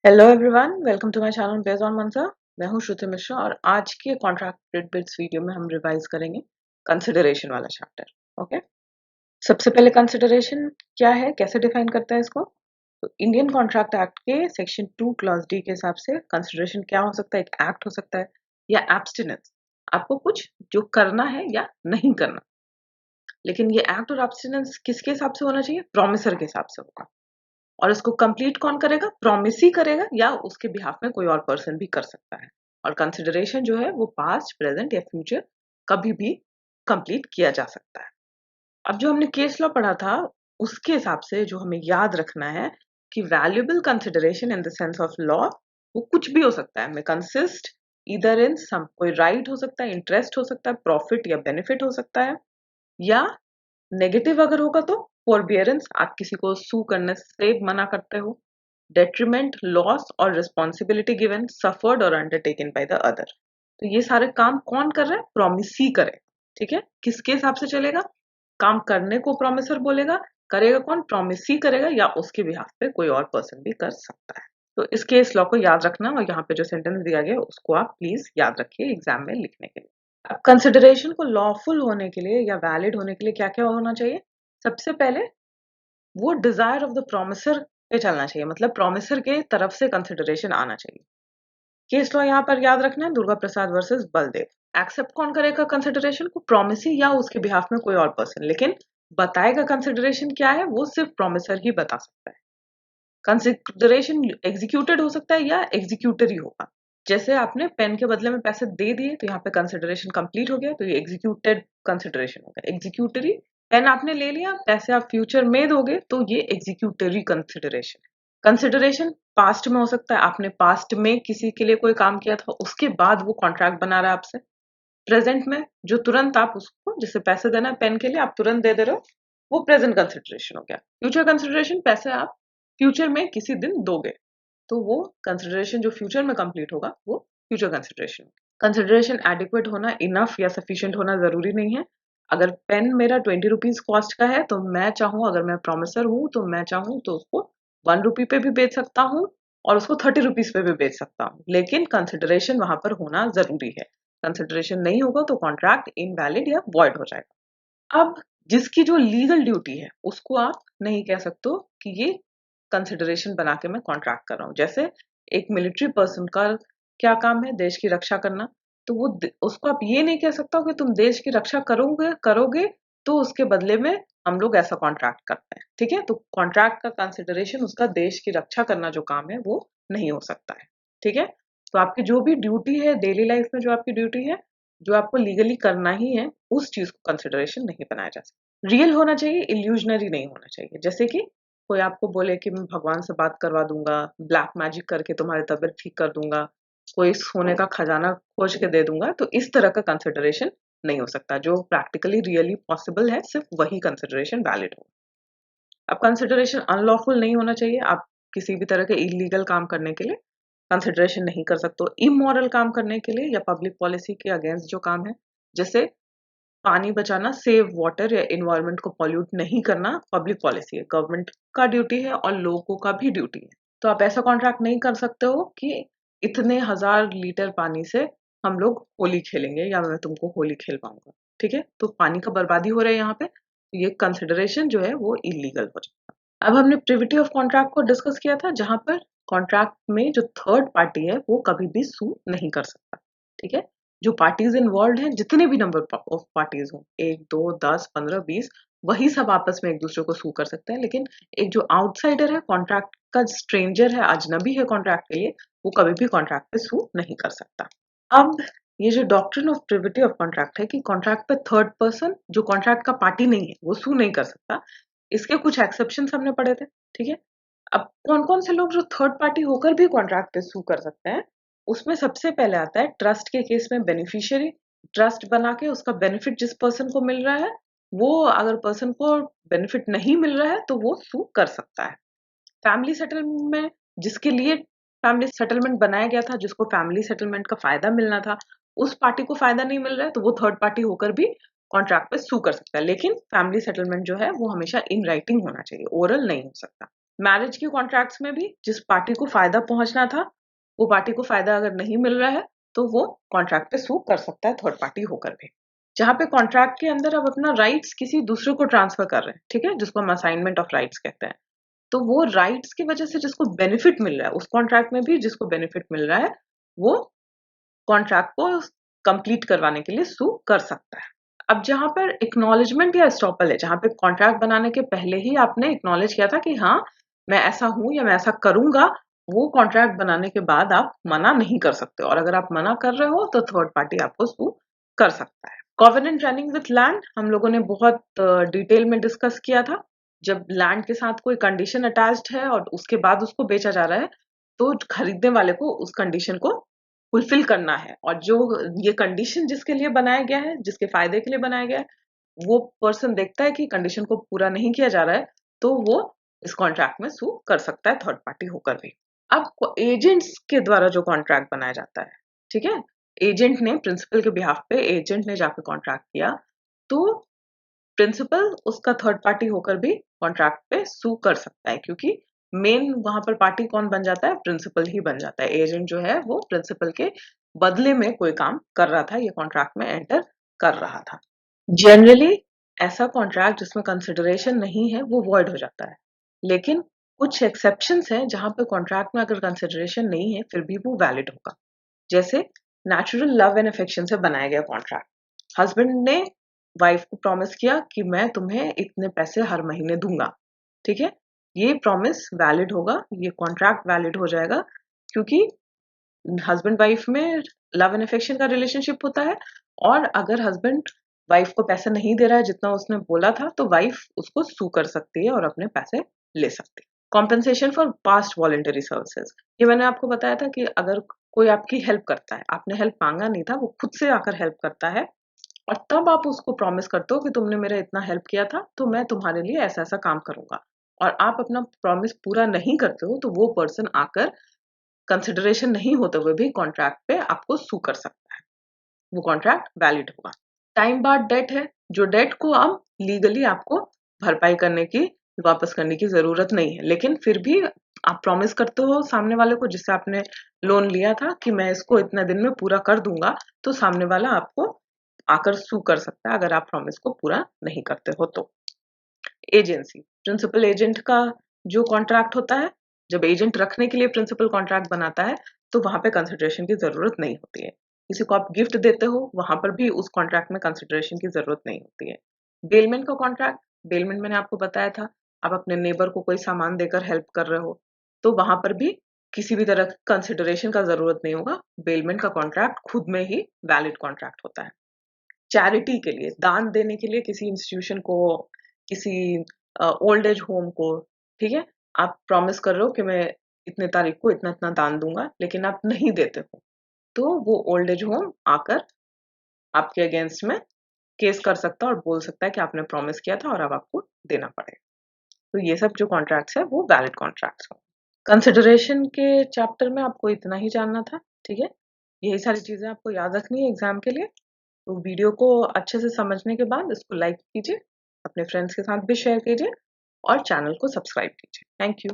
Hello everyone, welcome to my channel based on mantra. मैं हूं श्रुति मिश्रा और आज के कॉन्ट्रैक्ट बिट्स वीडियो में हम रिवाइज करेंगे कंसिडरेशन वाला चैप्टर। ओके, सबसे पहले कंसिडरेशन क्या है, कैसे डिफाइन करता है इसको। तो इंडियन कॉन्ट्रैक्ट एक्ट के सेक्शन 2 क्लॉज डी के हिसाब से कंसिडरेशन क्या हो सकता है, एक एक्ट हो सकता है या एब्स्टिनेंस, आपको कुछ जो करना है या नहीं करना। लेकिन ये एक्ट और एब्स्टिनेंस किसके हिसाब से होना चाहिए, प्रोमिसर के हिसाब से होगा। और इसको कंप्लीट कौन करेगा, प्रॉमिस ही करेगा या उसके बिहाफ में कोई और पर्सन भी कर सकता है। और कंसिडरेशन जो है वो पास्ट, प्रेजेंट या फ्यूचर कभी भी कंप्लीट किया जा सकता है। अब जो हमने केस लॉ पढ़ा था उसके हिसाब से जो हमें याद रखना है कि valuable consideration in the sense of law वो कुछ भी हो सकता है, में कंसिस्ट इधर इन सम, कोई राइट हो सकता है, इंटरेस्ट हो सकता है, प्रॉफिट या बेनिफिट हो सकता है, या नेगेटिव अगर होगा तो फोरबियरेंस, आप किसी को सू करने से मना करते हो, डेट्रीमेंट, लॉस और रिस्पॉन्सिबिलिटी गिवन, सफर्ड और अंडरटेकन बाय द अदर। तो ये सारे काम कौन कर रहा है, प्रोमिसी करे। ठीक है, किसके हिसाब से चलेगा, काम करने को प्रोमिसर बोलेगा, करेगा कौन, प्रोमिसी करेगा या उसके बिहाफ पे कोई और पर्सन भी कर सकता है। तो इस केस लॉ को याद रखना और यहाँ पे जो सेंटेंस दिया गया उसको आप प्लीज याद रखिए एग्जाम में लिखने के लिए। अब कंसिडरेशन को लॉफुल होने के लिए या वैलिड होने के लिए क्या क्या होना चाहिए, सबसे पहले वो डिजायर ऑफ द प्रोमिसर पे चलना चाहिए, मतलब प्रोमिसर के तरफ से कंसिडरेशन आना चाहिए। केस लॉ यहाँ पर याद रखना है, दुर्गा प्रसाद वर्सेस बलदेव। एक्सेप्ट कौन करेगा कंसिडरेशन को, प्रोमिसी या उसके बिहाफ में कोई और पर्सन, लेकिन बताएगा कंसिडरेशन क्या है वो सिर्फ प्रोमिसर ही बता सकता है। कंसिडरेशन एग्जीक्यूटेड हो सकता है या एग्जीक्यूटर ही होगा। जैसे आपने पेन के बदले में पैसे दे दिए तो यहाँ पे कंसिडरेशन कंप्लीट हो गया, तो ये एग्जीक्यूटेड कंसिडरेशन होगा। एग्जीक्यूटरी, पेन आपने ले लिया, पैसे आप फ्यूचर में दोगे तो ये एग्जीक्यूटरी कंसिडरेशन। कंसिडरेशन पास्ट में हो सकता है, आपने पास्ट में किसी के लिए कोई काम किया था उसके बाद वो कॉन्ट्रैक्ट बना रहा है आपसे। प्रेजेंट में जो तुरंत आप उसको, जैसे पैसे देना है पेन के लिए, आप तुरंत दे दे रहे हो, वो प्रेजेंट कंसिडरेशन हो गया। फ्यूचर कंसिडरेशन, पैसे आप फ्यूचर में किसी दिन दोगे तो वो कंसिडरेशन जो फ्यूचर में कंप्लीट होगा वो फ्यूचर कंसिडरेशन। कंसिडरेशन एडिक्वेट होना, इनफ या सफिशिएंट होना जरूरी नहीं है। अगर पेन मेरा 20 रुपीज कॉस्ट का है तो मैं चाहूँ, अगर मैं प्रोमिसर हूँ तो मैं चाहूँ तो उसको 1 रुपी पे भी बेच सकता हूँ और उसको 30 रुपीज पे भी बेच सकता हूँ, लेकिन कंसिडरेशन वहां पर होना जरूरी है। कंसिडरेशन नहीं होगा तो कॉन्ट्रैक्ट इनवैलिड या वॉइड हो जाएगा। अब जिसकी जो लीगल ड्यूटी है उसको आप नहीं कह सकते हो कि ये कंसिडरेशन बना के मैं कॉन्ट्रैक्ट कर रहा हूँ। जैसे एक मिलिट्री पर्सन का क्या काम है, देश की रक्षा करना, तो वो उसको आप ये नहीं कह सकता कि तुम देश की रक्षा करोगे करोगे तो उसके बदले में हम लोग ऐसा कॉन्ट्रैक्ट करते हैं। ठीक है, तो कॉन्ट्रैक्ट का कंसिडरेशन उसका देश की रक्षा करना जो काम है वो नहीं हो सकता है। ठीक है, तो आपकी जो भी ड्यूटी है डेली लाइफ में, जो आपकी ड्यूटी है, जो आपको लीगली करना ही है, उस चीज को कंसिडरेशन नहीं बनाया जा सकता। रियल होना चाहिए, इल्यूजनरी नहीं होना चाहिए। जैसे कि कोई आपको बोले कि मैं भगवान से बात करवा दूंगा, ब्लैक मैजिक करके तुम्हारी तबीयत ठीक कर दूंगा, कोई सोने का खजाना खोज के दे दूंगा, तो इस तरह का कंसिडरेशन नहीं हो सकता। जो प्रैक्टिकली रियली पॉसिबल है सिर्फ वही कंसिडरेशन वैलिड हो। अब कंसिडरेशन अनलॉफुल नहीं होना चाहिए, आप किसी भी तरह के इलीगल काम करने के लिए कंसिडरेशन नहीं कर सकते। इमोरल काम करने के लिए या पब्लिक पॉलिसी के अगेंस्ट जो काम है, जैसे पानी बचाना, सेव वाटर या एनवायरनमेंट को पॉल्यूट नहीं करना, पब्लिक पॉलिसी है, गवर्नमेंट का ड्यूटी है और लोगों का भी ड्यूटी है। तो आप ऐसा कॉन्ट्रैक्ट नहीं कर सकते हो कि इतने 1000 लीटर पानी से हम लोग होली खेलेंगे या मैं तुमको होली खेल पाऊंगा। ठीक है, तो पानी का बर्बादी हो रहा है यहाँ पे, तो ये कंसिडरेशन जो है वो इलीगल हो जाएगा। अब हमने प्रिविटी ऑफ कॉन्ट्रैक्ट को डिस्कस किया था, जहां पर कॉन्ट्रैक्ट में जो थर्ड पार्टी है वो कभी भी सू नहीं कर सकता। ठीक है, जो पार्टीज इन्वॉल्व हैं, जितने भी नंबर ऑफ पार्टीज हो, 1 2 10 15 20, वही सब आपस में एक दूसरे को सू कर सकते हैं। लेकिन एक जो आउटसाइडर है, कॉन्ट्रैक्ट का स्ट्रेंजर है, अजनबी है कॉन्ट्रैक्ट के लिए, वो कभी भी कॉन्ट्रैक्ट पे सू नहीं कर सकता। अब ये जो doctrine of privity of contract है कि कॉन्ट्रैक्ट पे थर्ड पर्सन जो कॉन्ट्रैक्ट का पार्टी नहीं है वो सू नहीं कर सकता, इसके कुछ एक्सेप्शन हमने पढ़े थे। ठीक है, अब कौन कौन से लोग जो थर्ड पार्टी होकर भी कॉन्ट्रैक्ट पे सू कर सकते हैं, उसमें सबसे पहले आता है ट्रस्ट के केस में बेनिफिशियरी। ट्रस्ट बना के उसका बेनिफिट जिस पर्सन को मिल रहा है, वो अगर पर्सन को बेनिफिट नहीं मिल रहा है तो वो सू कर सकता है। फैमिली सेटलमेंट में, जिसके लिए फैमिली सेटलमेंट बनाया गया था, जिसको फैमिली सेटलमेंट का फायदा मिलना था, उस पार्टी को फायदा नहीं मिल रहा है तो वो थर्ड पार्टी होकर भी कॉन्ट्रैक्ट पे सू कर सकता है। लेकिन फैमिली सेटलमेंट जो है वो हमेशा इन राइटिंग होना चाहिए, ओरल नहीं हो सकता। मैरिज के कॉन्ट्रैक्ट्स में भी जिस पार्टी को फायदा पहुंचना था वो पार्टी को फायदा अगर नहीं मिल रहा है तो वो कॉन्ट्रैक्ट पे सू कर सकता है थर्ड पार्टी होकर भी। जहां पे कॉन्ट्रैक्ट के अंदर अब अपना राइट्स किसी दूसरे को ट्रांसफर कर रहे हैं, ठीक है, जिसको हम असाइनमेंट ऑफ राइट्स कहते हैं, तो वो राइट्स की वजह से जिसको बेनिफिट मिल रहा है उस कॉन्ट्रैक्ट में भी जिसको बेनिफिट मिल रहा है वो कॉन्ट्रैक्ट को कंप्लीट करवाने के लिए सू कर सकता है। अब जहां पर एक्नॉलेजमेंट या एस्टॉपल है, जहां पे कॉन्ट्रैक्ट बनाने के पहले ही आपने एक्नॉलेज किया था कि हाँ मैं ऐसा हूं या मैं ऐसा करूंगा, वो कॉन्ट्रैक्ट बनाने के बाद आप मना नहीं कर सकते, और अगर आप मना कर रहे हो तो थर्ड पार्टी आपको सू कर सकता है। कॉवेनेंट रनिंग विथ लैंड हम लोगों ने बहुत डिटेल में डिस्कस किया था। जब लैंड के साथ कोई कंडीशन अटैच्ड है और उसके बाद उसको बेचा जा रहा है तो खरीदने वाले को उस कंडीशन को फुलफिल करना है, और जो ये कंडीशन जिसके लिए बनाया गया है, जिसके फायदे के लिए बनाया गया है, वो पर्सन देखता है कि कंडीशन को पूरा नहीं किया जा रहा है तो वो इस कॉन्ट्रैक्ट में सू कर सकता है थर्ड पार्टी होकर भी। अब एजेंट्स के द्वारा जो कॉन्ट्रैक्ट बनाया जाता है, ठीक है, एजेंट ने प्रिंसिपल के बिहाफ पे एजेंट ने जाकर कॉन्ट्रैक्ट किया तो प्रिंसिपल उसका थर्ड पार्टी होकर भी कॉन्ट्रैक्ट पे सू कर सकता है, क्योंकि मेन वहां पर पार्टी कौन बन जाता है, प्रिंसिपल ही बन जाता है। एजेंट जो है वो प्रिंसिपल के बदले में कोई काम कर रहा था, ये कॉन्ट्रैक्ट में एंटर कर रहा था। जनरली ऐसा कॉन्ट्रैक्ट जिसमें कंसिडरेशन नहीं है वो वॉइड हो जाता है, लेकिन कुछ एक्सेप्शंस हैं जहां पे कॉन्ट्रैक्ट में अगर कंसिडरेशन नहीं है फिर भी वो वैलिड होगा। जैसे नेचुरल लव एंड अफेक्शन से बनाया गया कॉन्ट्रैक्ट, हस्बैंड ने वाइफ को प्रॉमिस किया कि मैं तुम्हें इतने पैसे हर महीने दूंगा, ठीक है, ये प्रॉमिस वैलिड होगा, ये कॉन्ट्रैक्ट वैलिड हो जाएगा, क्योंकि हस्बैंड वाइफ में लव एंड अफेक्शन का रिलेशनशिप होता है, और अगर हस्बैंड वाइफ को पैसे नहीं दे रहा है जितना उसने बोला था तो वाइफ उसको सू कर सकती है और अपने पैसे ले सकती है। Compensation for past voluntary services, ये मैंने आपको बताया था कि अगर कोई आपकी हेल्प करता है, आपने हेल्प मांगा नहीं था, वो खुद से आकर हेल्प करता है और तब आप उसको प्रॉमिस करते हो कि तुमने मेरा इतना हेल्प किया था तो मैं तुम्हारे लिए ऐसा ऐसा काम करूंगा, और आप अपना प्रॉमिस पूरा नहीं करते हो तो वो पर्सन आकर कंसिडरेशन नहीं होते हुए भी कॉन्ट्रैक्ट पे आपको सू कर सकता है, वो कॉन्ट्रैक्ट वैलिड होगा। टाइम बार्ड डेट है, जो डेट को अब लीगली आपको भरपाई करने की, वापस करने की जरूरत नहीं है, लेकिन फिर भी आप प्रॉमिस करते हो सामने वाले को जिससे आपने लोन लिया था कि मैं इसको इतने दिन में पूरा कर दूंगा, तो सामने वाला आपको आकर सू कर सकता है अगर आप प्रॉमिस को पूरा नहीं करते हो तो। एजेंसी, प्रिंसिपल एजेंट का जो कॉन्ट्रैक्ट होता है, जब एजेंट रखने के लिए प्रिंसिपल कॉन्ट्रैक्ट बनाता है तो वहां पे कंसिडरेशन की जरूरत नहीं होती है। किसी को आप गिफ्ट देते हो वहां पर भी उस कॉन्ट्रैक्ट में कंसिडरेशन की जरूरत नहीं होती है। बेलमेंट का कॉन्ट्रैक्ट, बेलमेंट मैंने आपको बताया था, आप अपने नेबर को कोई सामान देकर हेल्प कर रहे हो तो वहां पर भी किसी भी तरह की कंसिडरेशन का जरूरत नहीं होगा, बेलमेंट का कॉन्ट्रैक्ट खुद में ही वैलिड कॉन्ट्रैक्ट होता है। चैरिटी के लिए, दान देने के लिए किसी इंस्टीट्यूशन को, किसी ओल्ड एज होम को, ठीक है, आप प्रॉमिस कर रहे हो कि मैं इतने तारीख को इतना इतना दान दूंगा, लेकिन आप नहीं देते हो तो वो ओल्ड एज होम आकर आपके अगेंस्ट में केस कर सकता है और बोल सकता है कि आपने प्रॉमिस किया था और अब आपको देना पड़ेगा। तो ये सब जो कॉन्ट्रैक्ट्स है वो वैलिड कॉन्ट्रैक्ट्स हो। कंसिडरेशन के चैप्टर में आपको इतना ही जानना था, ठीक है, यही सारी चीजें आपको याद रखनी है एग्जाम के लिए। तो वीडियो को अच्छे से समझने के बाद इसको लाइक कीजिए, अपने फ्रेंड्स के साथ भी शेयर कीजिए और चैनल को सब्सक्राइब कीजिए। Thank you.